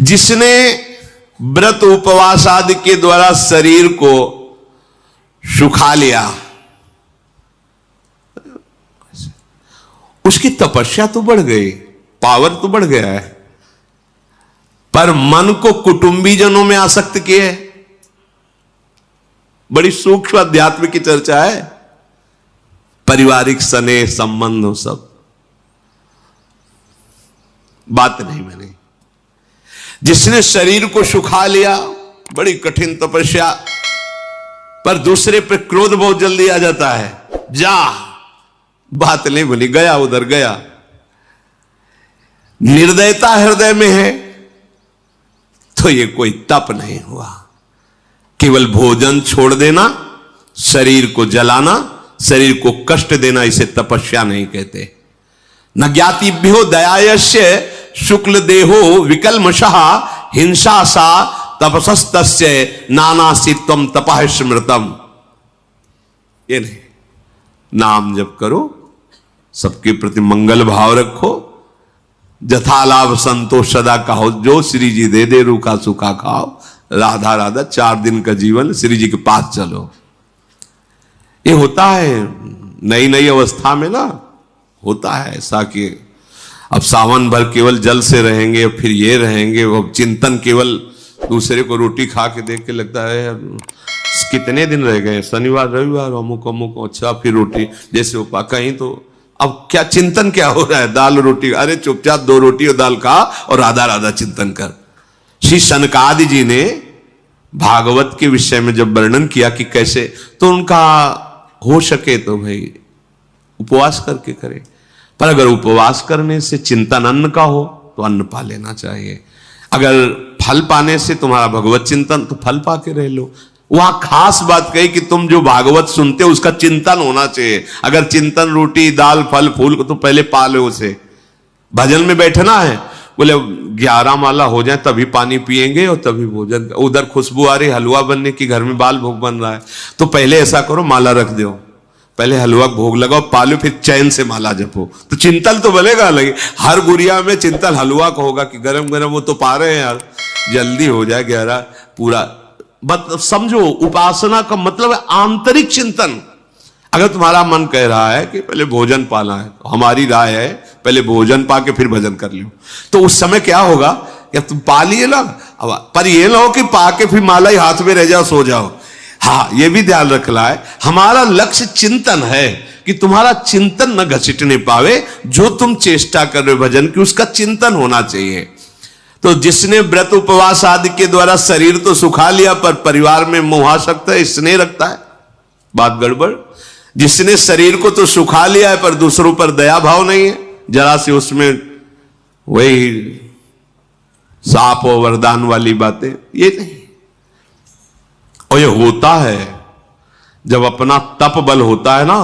जिसने व्रत उपवास आदि के द्वारा शरीर को सुखा लिया, उसकी तपस्या तो बढ़ गई, पावर तो बढ़ गया है, पर मन को कुटुंबीजनों में आसक्त किए। बड़ी सूक्ष्म अध्यात्म की चर्चा है, पारिवारिक स्नेह संबंध सब बात नहीं बनी। जिसने शरीर को सुखा लिया, बड़ी कठिन तपस्या, पर दूसरे पे क्रोध बहुत जल्दी आ जाता है, जा बात नहीं बोली, गया उधर गया। निर्दयता हृदय में है तो ये कोई तप नहीं हुआ। केवल भोजन छोड़ देना, शरीर को जलाना, शरीर को कष्ट देना, इसे तपस्या नहीं कहते। न ज्ञातिभ्यो दयायस्य शुक्ल देहो विकल्मषः हिंसा सा तपसस्तस्य नानासित्वम तपः स्मृतम। ये नहीं, नाम जप करो, सबके प्रति मंगल भाव रखो, जथा लाभ संतोष सदा कहो, जो श्री जी दे दे रूखा सूखा खाओ, राधा राधा 4 दिन का जीवन श्री जी के पास चलो। ये होता है नई नई अवस्था में ना, होता है ऐसा कि अब सावन भर केवल जल से रहेंगे, फिर ये रहेंगे, वो चिंतन केवल दूसरे को रोटी खा के देख के लगता है कितने दिन रह गए, शनिवार रविवार अमुक अमुक, अच्छा फिर रोटी, जैसे वो कहीं तो अब क्या चिंतन क्या हो रहा है, दाल रोटी, अरे चुपचाप 2 रोटी और दाल खा और राधा राधा चिंतन कर। श्री सनकादि जी ने भागवत के विषय में जब वर्णन किया कि कैसे, तो उनका हो सके तो भाई उपवास करके करे, पर अगर उपवास करने से चिंतन अन्न का हो तो अन्न पा लेना चाहिए। अगर फल पाने से तुम्हारा भगवत चिंतन, तो फल पा के रह लो। वहां खास बात कही कि तुम जो भागवत सुनते हो उसका चिंतन होना चाहिए। अगर चिंतन रोटी दाल फल फूल को तो पहले पा लो उसे। भजन में बैठना है, बोले 11 माला हो जाए तभी पानी पिएंगे और तभी भोजन। उधर खुशबू आ रही हलवा बनने की, घर में बाल भोग बन रहा है, तो पहले ऐसा करो माला रख दो, पहले हलवा भोग लगाओ, पालो, फिर चैन से माला जपो, तो चिंतन तो बनेगा। लगे हर गुड़िया में चिंतन हलवा का होगा कि गरम गरम वो तो पा रहे हैं यार, जल्दी हो जाए 11 पूरा। मतलब समझो, उपासना का मतलब है आंतरिक चिंतन। अगर तुम्हारा मन कह रहा है कि पहले भोजन पाना है, तो हमारी राय है पहले भोजन पा के फिर भजन कर लो, तो उस समय क्या होगा कि तुम पा लिए ना, पर ये ना हो कि पा के फिर माला ही हाथ में रह जाओ सो जाओ। हाँ, ये भी ध्यान रखना है, हमारा लक्ष्य चिंतन है कि तुम्हारा चिंतन न घसीटने पावे, जो तुम चेष्टा कर रहे हो भजन की उसका चिंतन होना चाहिए। तो जिसने व्रत उपवास आदि के द्वारा शरीर तो सुखा लिया, पर परिवार में मोहासक्त है, स्नेह रखता है, बात गड़बड़। जिसने शरीर को तो सुखा लिया है पर दूसरों पर दया भाव नहीं है, जरा से उसमें वही साप और वरदान वाली बातें, ये नहीं। और ये होता है जब अपना तप बल होता है ना,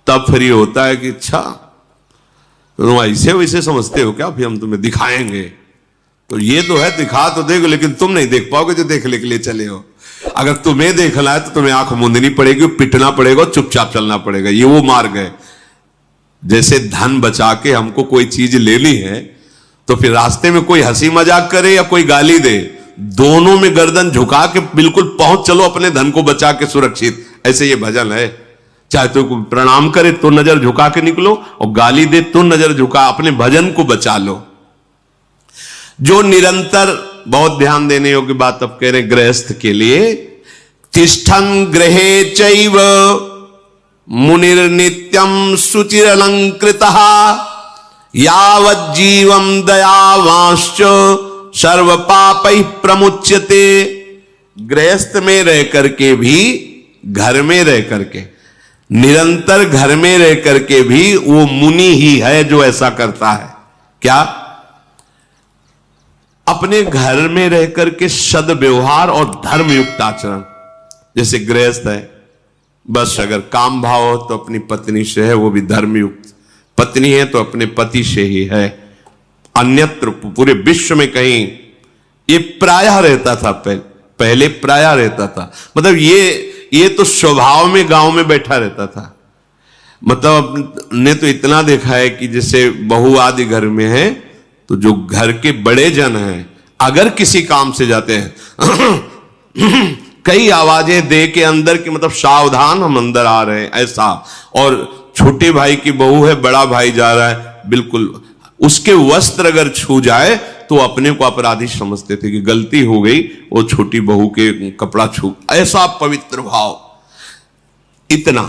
तब फिर ये होता है कि अच्छा तुम ऐसे वैसे समझते हो क्या, फिर हम तुम्हें दिखाएंगे। तो ये तो है, दिखा तो देखो, लेकिन तुम नहीं देख पाओगे जो देखने के लिए चले हो। अगर तुम्हें देखना है तो तुम्हें आंख मूंदनी पड़ेगी, पिटना पड़ेगा, चुपचाप चलना पड़ेगा। ये वो मार्ग है। जैसे धन बचा के हमको कोई चीज लेनी है, तो फिर रास्ते में कोई हंसी मजाक करे या कोई गाली दे, दोनों में गर्दन झुका के बिल्कुल पहुंच चलो अपने धन को बचा के सुरक्षित। ऐसे ये भजन है। चाहे तो प्रणाम करे तो नजर झुका के निकलो, और गाली दे तो नजर झुका, अपने भजन को बचा लो। जो निरंतर, बहुत ध्यान देने योग्य बात अब कह रहे गृहस्थ के लिए, तिष्ठन् गृहे चैव मुनिर्नित्यं शुचिरलंकृतः यावज्जीवं दयावांश्च सर्व पापैः प्रमुच्यते। गृहस्थ में रह करके भी, घर में रह करके, निरंतर घर में रह करके भी वो मुनि ही है जो ऐसा करता है। क्या? अपने घर में रह करके सद्व्यवहार और धर्मयुक्त आचरण। जैसे गृहस्थ है, बस अगर काम भाव हो तो अपनी पत्नी से है, वो भी धर्मयुक्त। पत्नी है तो अपने पति से ही है। अन्यत्र पूरे विश्व में कहीं ये प्रायः रहता था, पहले प्रायः रहता था। मतलब ये तो स्वभाव में गांव में बैठा रहता था। मतलब ने तो इतना देखा है कि जैसे बहू आदि घर में है, तो जो घर के बड़े जन हैं अगर किसी काम से जाते हैं कई आवाजें दे के अंदर की, मतलब सावधान हम अंदर आ रहे हैं ऐसा, और छोटे भाई की बहू है, बड़ा भाई जा रहा है, बिल्कुल उसके वस्त्र अगर छू जाए तो अपने को अपराधी समझते थे कि गलती हो गई, वो छोटी बहू के कपड़ा छू, ऐसा पवित्र भाव, इतना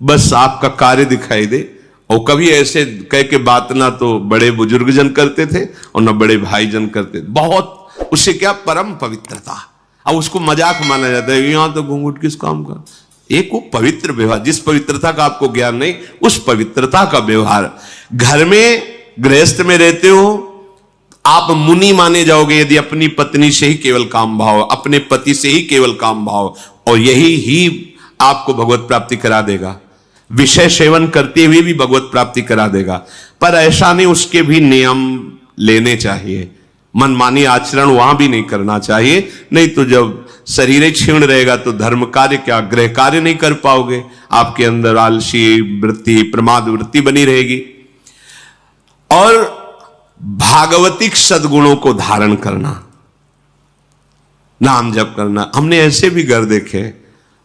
बस आपका कार्य दिखाई दे। और कभी ऐसे कह के बात ना तो बड़े बुजुर्ग जन करते थे और ना बड़े भाई जन करते थे, बहुत उससे क्या परम पवित्रता। अब उसको मजाक माना जाता है, यहां तो घूंघट किस काम का, एक वो पवित्र व्यवहार, जिस पवित्रता का आपको ज्ञान नहीं, उस पवित्रता का व्यवहार। घर में गृहस्थ में रहते हो आप मुनि माने जाओगे यदि अपनी पत्नी से ही केवल काम भाव, अपने पति से ही केवल काम भाव, और यही ही आपको भगवत प्राप्ति करा देगा। विषय सेवन करते हुए भी भगवत प्राप्ति करा देगा, पर ऐसा नहीं, उसके भी नियम लेने चाहिए, मनमानी आचरण वहां भी नहीं करना चाहिए। नहीं तो जब शरीर ही क्षीण रहेगा तो धर्म कार्य क्या, गृह कार्य नहीं कर पाओगे, आपके अंदर आलसी वृत्ति, प्रमाद वृत्ति बनी रहेगी। और भागवतिक सद्गुणों को धारण करना, नाम जप करना। हमने ऐसे भी घर देखे,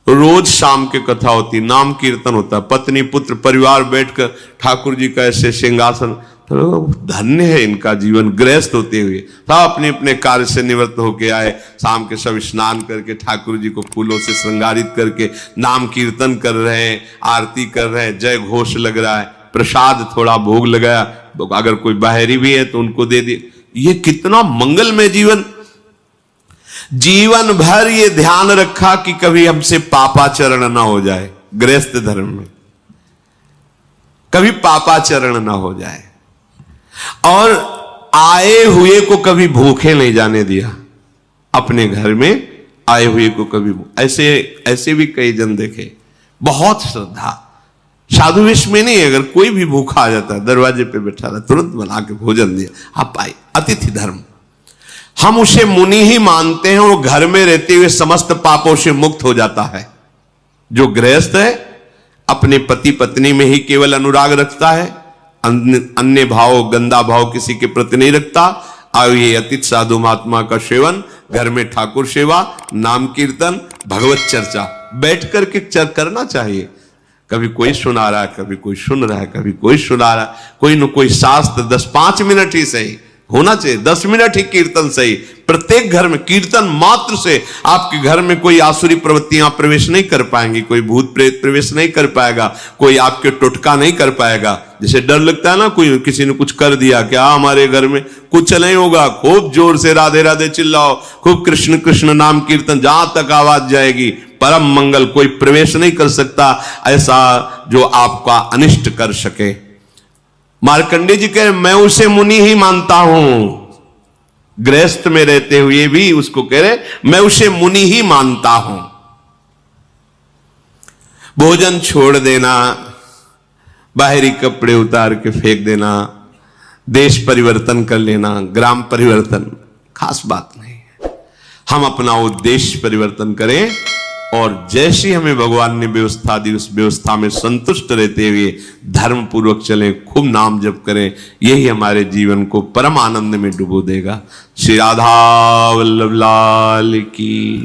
रोज शाम की कथा होती, नाम कीर्तन होता, पत्नी पुत्र परिवार बैठकर ठाकुर जी का ऐसे सिंहासन, तो धन्य है इनका जीवन, गृहस्थ होते हुए सब अपने अपने कार्य से निवृत्त होके आए, शाम के सब स्नान करके ठाकुर जी को फूलों से श्रृंगारित करके नाम कीर्तन कर रहे हैं, आरती कर रहे हैं, जय घोष लग रहा है, प्रसाद थोड़ा भोग लगाया, अगर कोई बाहरी भी है तो उनको दे दिए। ये कितना मंगलमय जीवन। जीवन भर ये ध्यान रखा कि कभी हमसे पापाचरण ना हो जाए, गृहस्थ धर्म में कभी पापाचरण ना हो जाए, और आए हुए को कभी भूखे नहीं जाने दिया, अपने घर में आए हुए को कभी, ऐसे भी कई जन देखे, बहुत श्रद्धा, साधु वेश में नहीं, अगर कोई भी भूखा आ जाता है दरवाजे पे बैठा रहा, तुरंत बना के भोजन दिया, आप आए, अतिथि धर्म। हम उसे मुनि ही मानते हैं, और घर में रहते हुए समस्त पापों से मुक्त हो जाता है। जो गृहस्थ है अपने पति पत्नी में ही केवल अनुराग रखता है, अन्य भाव, गंदा भाव किसी के प्रति नहीं रखता। आइए अतिथि साधु महात्मा का सेवन, घर में ठाकुर सेवा, नाम कीर्तन, भगवत चर्चा बैठ करके करना चाहिए। कभी कोई सुना रहा है, कभी कोई सुन रहा है, कभी कोई सुना रहा है, कोई न कोई शास्त्र 10-5 मिनट ही सही होना चाहिए, 10 मिनट ही कीर्तन सही। प्रत्येक घर में कीर्तन मात्र से आपके घर में कोई आसुरी प्रवृत्तियां प्रवेश नहीं कर पाएंगी, कोई भूत प्रेत प्रवेश नहीं कर पाएगा, कोई आपके टोटका नहीं कर पाएगा। जैसे डर लगता है ना, कोई किसी ने कुछ कर दिया, क्या हमारे घर में कुछ नहीं होगा, खूब जोर से राधे राधे चिल्लाओ, खूब कृष्ण कृष्ण नाम कीर्तन, जहां तक आवाज जाएगी परम मंगल, कोई प्रवेश नहीं कर सकता ऐसा जो आपका अनिष्ट कर सके। मार्कंडेय जी कह रहे मैं उसे मुनि ही मानता हूं, गृहस्थ में रहते हुए भी उसको कह रहे मैं उसे मुनि ही मानता हूं। भोजन छोड़ देना, बाहरी कपड़े उतार के फेंक देना, देश परिवर्तन कर लेना, ग्राम परिवर्तन, खास बात नहीं है। हम अपना उद्देश्य परिवर्तन करें, और जैसी हमें भगवान ने व्यवस्था दी उस व्यवस्था में संतुष्ट रहते हुए धर्म पूर्वक चलें, खूब नाम जप करें, यही हमारे जीवन को परम आनंद में डुबो देगा। श्री राधा वल्लभ लाल की।